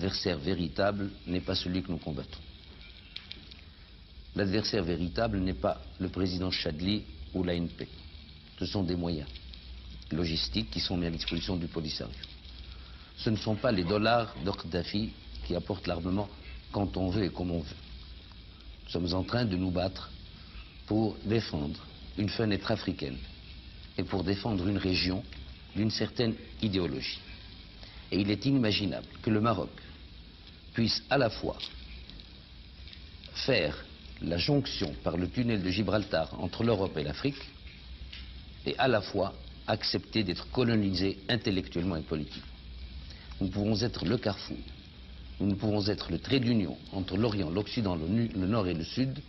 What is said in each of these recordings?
L'adversaire véritable n'est pas celui que nous combattons. L'adversaire véritable n'est pas le président Chadli ou l'ANP. Ce sont des moyens logistiques qui sont mis à disposition du Polisario. Ce ne sont pas les dollars de Kadhafi qui apportent l'armement quand on veut et comme on veut. Nous sommes en train de nous battre pour défendre une fenêtre africaine et pour défendre une région d'une certaine idéologie. Et il est inimaginable que le Maroc puisse à la fois faire la jonction par le tunnel de Gibraltar entre l'Europe et l'Afrique et à la fois accepter d'être colonisé intellectuellement et politiquement. Nous pouvons être le carrefour, nous ne pouvons être le trait d'union entre l'Orient, l'Occident, le Nord et le Sud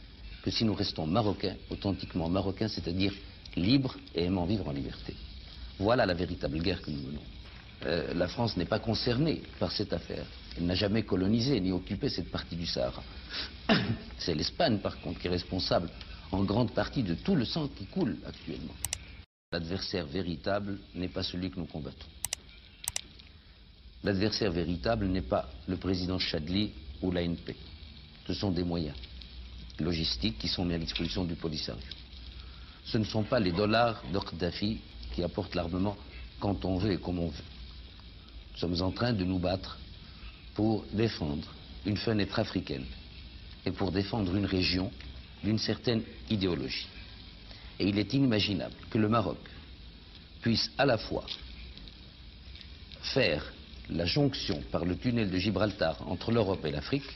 que si nous restons marocains, authentiquement marocains, c'est-à-dire libres et aimant vivre en liberté. Voilà la véritable guerre que nous menons. La France n'est pas concernée par cette affaire. Elle n'a jamais colonisé ni occupé cette partie du Sahara. C'est l'Espagne, par contre, qui est responsable en grande partie de tout le sang qui coule actuellement. L'adversaire véritable n'est pas celui que nous combattons. L'adversaire véritable n'est pas le président Chadli ou l'ANP. Ce sont des moyens logistiques qui sont mis à disposition du Polisario. Ce ne sont pas les dollars de Kadhafi qui apportent l'armement quand on veut et comme on veut. Nous sommes en train de nous battre pour défendre une fenêtre africaine et pour défendre une région d'une certaine idéologie. Et il est inimaginable que le Maroc puisse à la fois faire la jonction par le tunnel de Gibraltar entre l'Europe et l'Afrique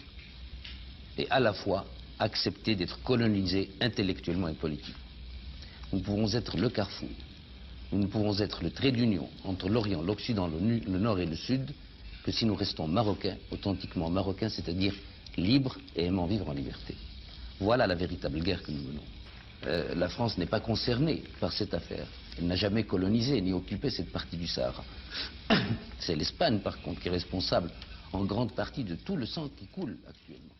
et à la fois accepter d'être colonisé intellectuellement et politiquement. Nous pouvons être le carrefour, nous ne pouvons être le trait d'union entre l'Orient, l'Occident, le Nord et le Sud que si nous restons marocains, authentiquement marocains, c'est-à-dire libres et aimant vivre en liberté. Voilà la véritable guerre que nous menons. La France n'est pas concernée par cette affaire. Elle n'a jamais colonisé ni occupé cette partie du Sahara. C'est l'Espagne, par contre, qui est responsable en grande partie de tout le sang qui coule actuellement.